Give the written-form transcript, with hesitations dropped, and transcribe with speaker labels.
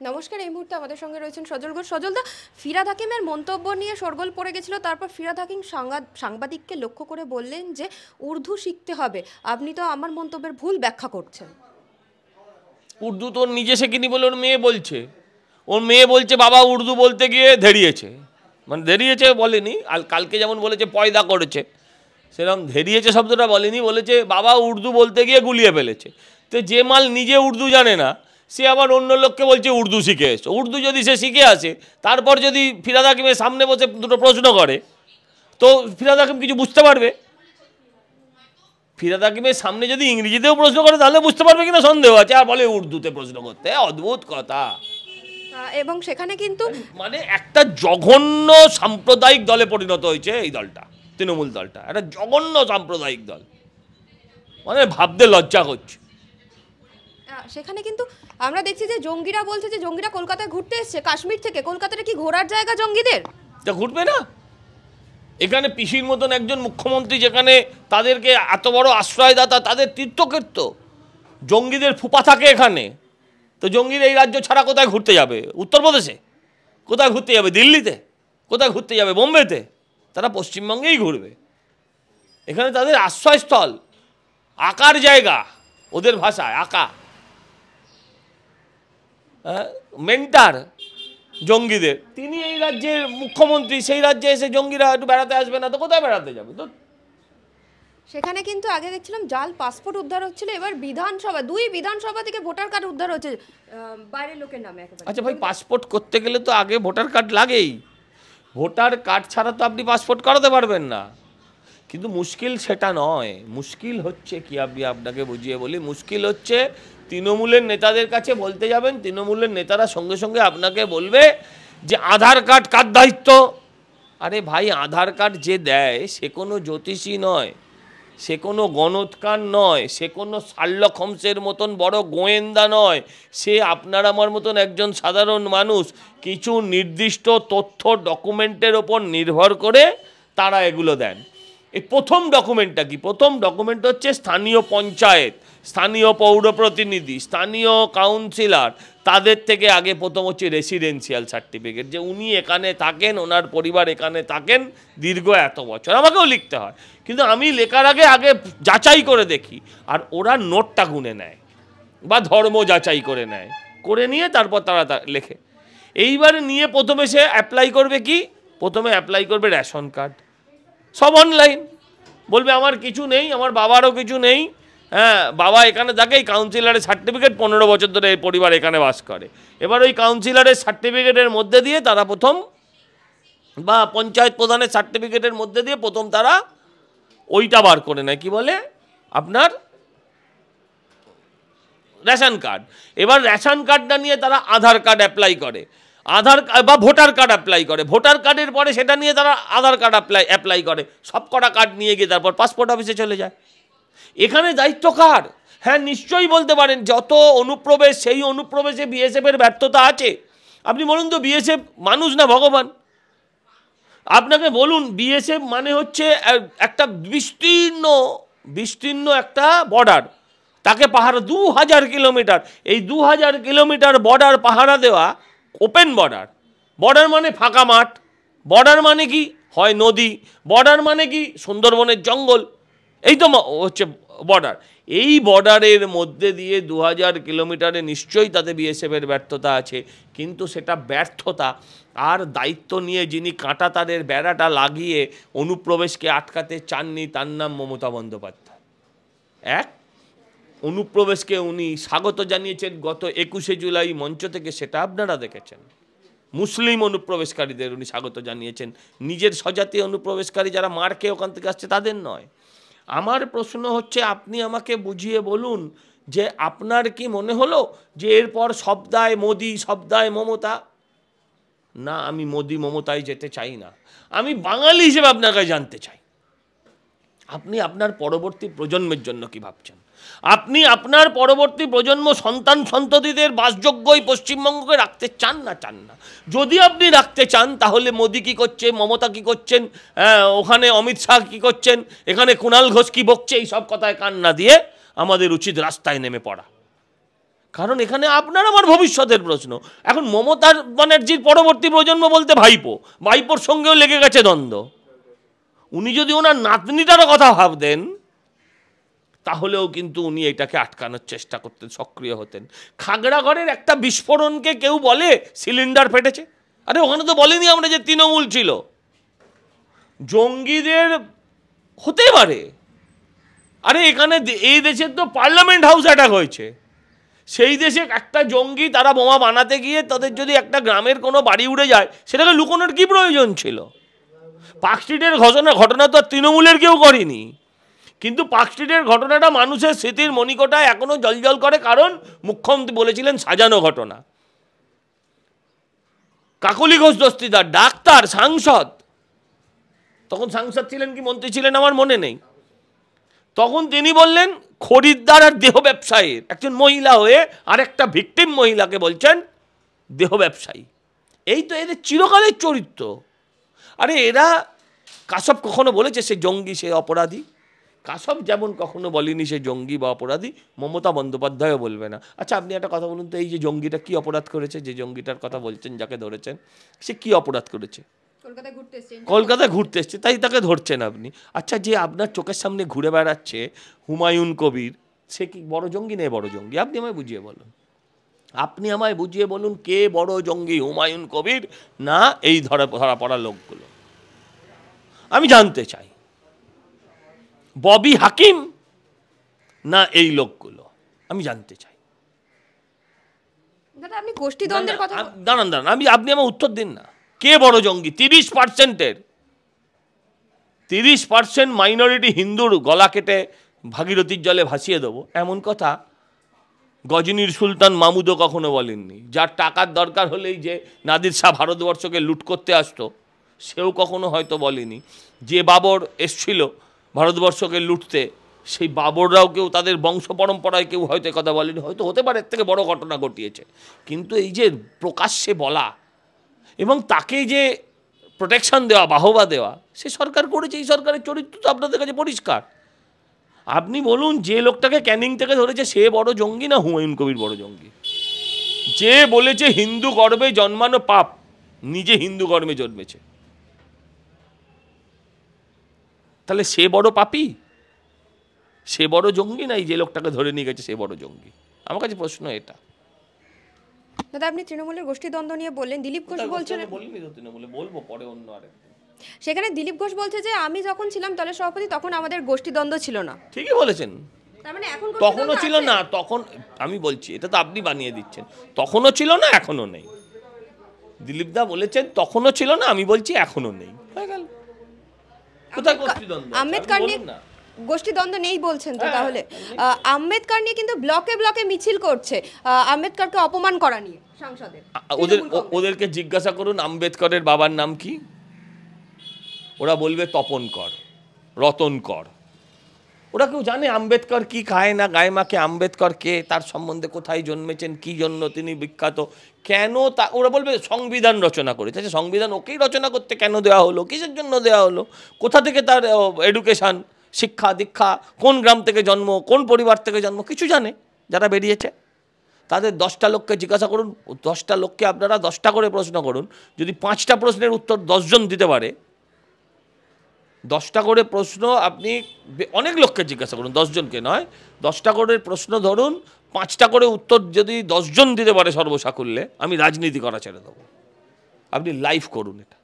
Speaker 1: নমস্কার, এই মুহূর্তে আমাদের সঙ্গে রয়েছেন সজল ঘোষ। সজলদা, ফিরহাদ হাকিমের মন্তব্য নিয়ে শোরগোল পড়ে গেছিল, তারপর ফিরহাদ হাকিম সাংবাদিককে লক্ষ্য করে বললেন যে উর্দু শিখতে হবে। আপনি তো আমার মন্তব্যের ভুল ব্যাখ্যা করছেন।
Speaker 2: উর্দু তো নিজে শেখেনি বলে ওর মেয়ে বলছে। ওর মেয়ে বলছে বাবা উর্দু বলতে গিয়ে ধেরিয়েছে, মানে ধেরিয়েছে বলেনি, আর কালকে যেমন বলেছে পয়দা করেছে, সেরকম ধেরিয়েছে শব্দটা বলেনি, বলেছে বাবা উর্দু বলতে গিয়ে গুলিয়ে ফেলেছে। তো যে মাল নিজে উর্দু জানে না সে আবার অন্য লোককে বলছে উর্দু শিখে এসো। উর্দু যদি সে শিখে আসে, তারপর যদি ফিরহাদ হাকিমের সামনে বসে দুটো প্রশ্ন করে, তো ফিরহাদ হাকিম কিছু বুঝতে পারবে? ফিরহাদ হাকিমের সামনে যদি ইংরেজিতেও প্রশ্ন করে তাহলে বুঝতে পারবে কিনা সন্দেহ আছে, আর বলে উর্দুতে প্রশ্ন করতে। অদ্ভুত কথা।
Speaker 1: এবং সেখানে কিন্তু
Speaker 2: মানে একটা জঘন্য সাম্প্রদায়িক দলে পরিণত হয়েছে এই দলটা, তৃণমূল দলটা একটা জঘন্য সাম্প্রদায়িক দল, মানে ভাবতে লজ্জা করছে।
Speaker 1: সেখানে কিন্তু আমরা দেখছি যে জঙ্গিরা বলছে যে জঙ্গিরা কলকাতায় ঘুরতে এসছে কাশ্মীর থেকে। কলকাতাটা কি ঘোরার জায়গা জঙ্গিদের?
Speaker 2: তা ঘুরবে না? এখানে পিসির মতন একজন মুখ্যমন্ত্রী, যেখানে তাদেরকে এত বড় আশ্রয়দাতা, তাদের তীর্থক্ষেত্র, জঙ্গিদের ফুপা থাকে এখানে, তো জঙ্গিরা এই রাজ্য ছাড়া কোথায় ঘুরতে যাবে? উত্তরপ্রদেশে? কোথায় ঘুরতে যাবে? দিল্লিতে? কোথায় ঘুরতে যাবে? বোম্বেতে? তারা পশ্চিমবঙ্গেই ঘুরবে। এখানে তাদের আশ্রয়স্থল, আকার জায়গা, ওদের ভাষায় আকা, মেন্টার জঙ্গিদের। তিনি এই রাজ্যের মুখ্যমন্ত্রী, সেই রাজ্যে এসে জঙ্গিরা একটু বেড়াতে আসবে না তো কোথায় বেড়াতে যাবে? তো
Speaker 1: সেখানে কিন্তু আগে দেখছিলাম জাল পাসপোর্ট উদ্ধার হচ্ছিল, এবার দুই বিধানসভা থেকে ভোটার কার্ড উদ্ধার হচ্ছে বাইরের লোকের নামে একেবারে।
Speaker 2: আচ্ছা ভাই, পাসপোর্ট করতে গেলে তো আগে ভোটার কার্ড লাগেই। ভোটার কার্ড ছাড়া তো আপনি পাসপোর্ট করাতে পারবেন না। কিন্তু মুশকিল সেটা নয়, মুশকিল হচ্ছে কি, আমি আপনাকে বুঝিয়ে বলি, মুশকিল হচ্ছে তৃণমূলের নেতাদের কাছে বলতে যাবেন, তৃণমূলের নেতারা সঙ্গে সঙ্গে আপনাকে বলবে যে আধার কার্ড কার দায়িত্ব। আরে ভাই, আধার কার্ড যে দেয় সে কোনো জ্যোতিষী নয়, সে কোনো গণৎকার নয়, সে কোনো শার্লক হোমসের মতন বড় গোয়েন্দা নয়, সে আপনার আমার মতন একজন সাধারণ মানুষ। কিছু নির্দিষ্ট তথ্য ডকুমেন্টের ওপর নির্ভর করে তারা এগুলো দেন। এই প্রথম ডকুমেন্টটা কি? প্রথম ডকুমেন্ট হচ্ছে স্থানীয় পঞ্চায়েত, স্থানীয় পৌরপ্রতিনিধি, স্থানীয় কাউন্সিলর, তাদের থেকে আগে প্রথম হচ্ছে রেসিডেন্সিয়াল সার্টিফিকেট, যে উনি এখানে থাকেন, ওনার পরিবার এখানে থাকেন দীর্ঘ এত বছর। আমাকেও লিখতে হয়, কিন্তু আমি লেখার আগে আগে যাচাই করে দেখি, আর ওরা নোটটা গুনে নেয় বা ধর্ম যাচাই করে নেয়, করে নিয়ে তারপর তারা লেখে। এইবারে নিয়ে প্রথমে সে অ্যাপ্লাই করবে কি? প্রথমে অ্যাপ্লাই করবে রেশন কার্ড। সব অনলাইন। বলবে আমার কিছু নেই, আমার বাবারও কিছু নেই, হ্যাঁ বাবা এখানে থাকে, এই কাউন্সিলরের সার্টিফিকেট, 15 বছর ধরে এই পরিবার এখানে বাস করে। এবার ওই কাউন্সিলরের সার্টিফিকেটের মধ্যে দিয়ে তারা প্রথম, বা পঞ্চায়েত প্রধানের সার্টিফিকেটের মধ্যে দিয়ে প্রথম তারা ওইটা বার করে নেয়, কি বলে আপনার রেশন কার্ড। এবার রেশন কার্ডটা নিয়ে তারা আধার কার্ড অ্যাপ্লাই করে, আধার বা ভোটার কার্ড অ্যাপ্লাই করে, ভোটার কার্ডের পরে সেটা নিয়ে তারা আধার কার্ড অ্যাপ্লাই করে, সব কটা কার্ড নিয়ে গিয়ে তারপর পাসপোর্ট অফিসে চলে যায়। এখানে দায়িত্ব কার? হ্যাঁ নিশ্চয়ই বলতে পারেন যত অনুপ্রবেশ, সেই অনুপ্রবেশে বিএসএফের ব্যর্থতা আছে। আপনি বলুন তো, বিএসএফ মানুষ না ভগবান? আপনাকে বলুন, বিএসএফ মানে হচ্ছে একটা বিস্তীর্ণ একটা বর্ডার, তাকে পাহারা 2000 কিলোমিটার। এই 2000 কিলোমিটার বর্ডার পাহারা দেওয়া, ওপেন বর্ডার। বর্ডার মানে ফাঁকা মাঠ, বর্ডার মানে কি হয় নদী, বর্ডার মানে কি সুন্দরবনের জঙ্গল, এই তো হচ্ছে বর্ডার। এই বর্ডারের মধ্যে দিয়ে 2000 কিলোমিটারে নিশ্চয়ই তাতে বিএসএফের ব্যর্থতা আছে, কিন্তু সেটা ব্যর্থতা। আর দায়িত্ব নিয়ে যিনি কাঁটা তারের বেড়াটা লাগিয়ে অনুপ্রবেশকে আটকাতে চাননি, তার নাম মমতা বন্দ্যোপাধ্যায়। অনুপ্রবেশকে উনি স্বাগত জানিয়েছেন গত 21শে জুলাই মঞ্চ থেকে, সেটা আপনারা দেখেছেন। মুসলিম অনুপ্রবেশকারীদের উনি স্বাগত জানিয়েছেন, নিজের স্বজাতীয় অনুপ্রবেশকারী যারা মার খেয়ে ওখান থেকে আসছে তাদের নয়। আমার প্রশ্ন হচ্ছে, আপনি আমাকে বুঝিয়ে বলুন যে আপনার কি মনে হলো যে এরপর সব দায় মোদি, সব দায় মমতা? না, আমি মোদি মমতায় যেতে চাই না। আমি বাঙালি হিসেবে আপনার কাছে জানতে চাই, আপনি আপনার পরবর্তী প্রজন্মের জন্য কি ভাবছেন? আপনি আপনার পরবর্তী প্রজন্ম, সন্তান সন্ততিদের বাসযোগ্য এই পশ্চিমবঙ্গকে রাখতে চান না? যদি আপনি রাখতে চান, তাহলে মোদি কী করছে, মমতা কী করছেন, ওখানে অমিত শাহ কী করছেন, এখানে কুণাল ঘোষ কী বকছে, এই সব কথায় কান না দিয়ে আমাদের উচিত রাস্তায় নেমে পড়া। কারণ এখানে আপনার আমার ভবিষ্যতের প্রশ্ন। এখন মমতা ব্যানার্জির পরবর্তী প্রজন্ম বলতে ভাইপোর সঙ্গেও লেগে গেছে দ্বন্দ্ব। উনি যদি ওনার নাতনিটারও কথা ভাবতেন তাহলেও কিন্তু উনি এটাকে আটকানোর চেষ্টা করতেন, সক্রিয় হতেন। খাগড়াগড়ের একটা বিস্ফোরণকে কেউ বলে সিলিন্ডার ফেটেছে? আরে ওখানে তো বলেনি আমরা যে তৃণমূল ছিল। জঙ্গিদের হতে পারে, আরে এখানে এই দেশের তো পার্লামেন্ট হাউস অ্যাটাক হয়েছে, সেই দেশে একটা জঙ্গি তারা বোমা বানাতে গিয়ে তাদের যদি একটা গ্রামের কোনো বাড়ি উড়ে যায় সেটাকে লুকোনোর কি প্রয়োজন ছিল? পার্কস্ট্রিটের ঘটনা তো আর তৃণমূলের কেউ করেনি, কিন্তু পার্কস্ট্রিটের ঘটনাটা মানুষের স্মৃতির মণিকোটায় এখনো জলজল করে, কারণ মুখ্যমন্ত্রী বলেছিলেন সাজানো ঘটনা। কাকলি ঘোষ দস্তিদার, ডাক্তার, সাংসদ, তখন সাংসদ ছিলেন কি মন্ত্রী ছিলেন আমার মনে নেই, তখন তিনি বললেন খরিদ্দার আর দেহ ব্যবসায়ীর একজন মহিলা হয়ে আরেকটা ভিকটিম মহিলাকে বলছেন দেহ ব্যবসায়ী। এই তো এদের চিরকালের চরিত্র। আরে এরা, কাশব কখনো বলেছে সে জঙ্গি, সে অপরাধী? কাশব যেমন কখনো বলেনি সে জঙ্গি বা অপরাধী, মমতা বন্দ্যোপাধ্যায়ও বলবে না। আচ্ছা আপনি একটা কথা বলুন তো, এই যে জঙ্গিটা কি অপরাধ করেছে? যে জঙ্গিটার কথা বলছেন, যাকে ধরেছেন, সে কি অপরাধ করেছে? কলকাতায় ঘুরতে এসছে, তাই তাকে ধরছেন আপনি। আচ্ছা যে আপনার চোখের সামনে ঘুরে বেড়াচ্ছে হুমায়ুন কবির, সে কি বড় জঙ্গি নেই বড় জঙ্গি? আপনি আমায় বুঝিয়ে বলুন, আপনি আমায় বুঝিয়ে বলুন কে বড় জঙ্গি, হুমায়ুন কবির না এই ধরা পড়া লোকগুলো? আমি জানতে চাই। ববি হাকিম না এই লোকগুলো? আমি জানতে চাই।
Speaker 1: দাদা আপনি গোষ্ঠী দ্বন্দ্বের কথা
Speaker 2: দাঁড়ান, আপনি আমার উত্তর দিন না। কে বড় জঙ্গি? 30% মাইনরিটি হিন্দুর গলা কেটে ভাগীরথীর জলে ভাসিয়ে দেবো, এমন কথা গজনীর সুলতান মাহমুদও কখনো বলেননি। যার টাকার দরকার হলেই যে নাদির শাহ ভারতবর্ষকে লুট করতে আসতো, সেও কখনো হয়তো বলেনি। যে বাবর এসছিল ভারতবর্ষকে লুটতে, সেই বাবররাও কেউ তাদের বংশ পরম্পরায় কেউ হয়তো কথা বলেনি। হয়তো হতে পারে এর থেকে বড় ঘটনা ঘটিয়েছে, কিন্তু এই যে প্রকাশ্যে বলা এবং তাকে যে প্রোটেকশন দেওয়া, বাহবা দেওয়া, সে সরকার করেছে। এই সরকারের চরিত্র তো আপনাদের কাছে পরিষ্কার। আপনি বলুন যে লোকটাকে ক্যানিং থেকে ধরেছে সে বড় জঙ্গি না হুমায়ুন কবির বড় জঙ্গি? যে বলেছে হিন্দু গর্ভে জন্মানো পাপ, নিজে হিন্দু গর্ভে জন্মেছে, তাহলে সে বড় পাপী? সে বড় জঙ্গি না এই যে লোকটাকে ধরে নিয়ে গেছে সে বড় জঙ্গি? আমার কাছে প্রশ্ন এটা।
Speaker 1: দাদা আপনি তৃণমূলের গোষ্ঠী দ্বন্দ্ব নিয়ে বললেন, দিলীপ ঘোষ বলছেন,
Speaker 2: বলিনি তো তৃণমূলে, বলবো পরে অন্য আরেকদিন।
Speaker 1: সেখানে দিলীপ ঘোষ বলছে যে আমি যখন ছিলাম দলের সভাপতি তখন আমাদের গোষ্ঠী দ্বন্দ্ব ছিল না।
Speaker 2: ঠিকই বলেছেন,
Speaker 1: তার মানে এখন
Speaker 2: তখনও ছিল না। তখন আমি বলছি, এটা তো আপনি বানিয়ে দিচ্ছেন, তখনও ছিল না এখনো নেই। দিলীপ দা বলেছেন তখনও ছিল না, আমি বলছি এখনো নেই, হয়ে গেল। কোথায় গোষ্ঠী দ্বন্দ্ব?
Speaker 1: আম্বেদকর নিয়ে গোষ্ঠী দ্বন্দ্ব নেই বলছেন তো? তাহলে আম্বেদকর নিয়ে কিন্তু ব্লকে ব্লকে মিছিল করছে আম্বেদকরকে অপমান করা নিয়ে সংসদে।
Speaker 2: ওদেরকে জিজ্ঞাসা করুন আম্বেদকরের বাবার নাম কি, ওরা বলবে তপন কর, রতন কর। ওরা কেউ জানে আম্বেদকর কি খায় না গায়ে মাকে? আম্বেদকর কে, তার সম্বন্ধে কোথায় জন্মেছেন, কি জন্য তিনি বিখ্যাত, কেন তা ওরা বলবে সংবিধান রচনা করেছে। আচ্ছা সংবিধান ওকেই রচনা করতে কেন দেওয়া হলো, কিসের জন্য দেওয়া হলো, কোথা থেকে তার এডুকেশান, শিক্ষা দীক্ষা, কোন গ্রাম থেকে জন্ম, কোন পরিবার থেকে জন্ম, কিছু জানে যারা বেরিয়েছে? তাদের 10টা লোককে জিজ্ঞাসা করুন, 10টা লোককে আপনারা 10টা করে প্রশ্ন করুন, যদি 5টা প্রশ্নের উত্তর 10 জন দিতে পারে, 10টা করে প্রশ্ন আপনি অনেক লোককে জিজ্ঞাসা করুন, 10 জনকে নয়, 10টা করে প্রশ্ন ধরুন, 5টা করে উত্তর যদি 10 জন দিতে পারে সর্বসাকুল্যে, আমি রাজনীতি করা ছেড়ে দেবো। আপনি লাইভ করুন এটা।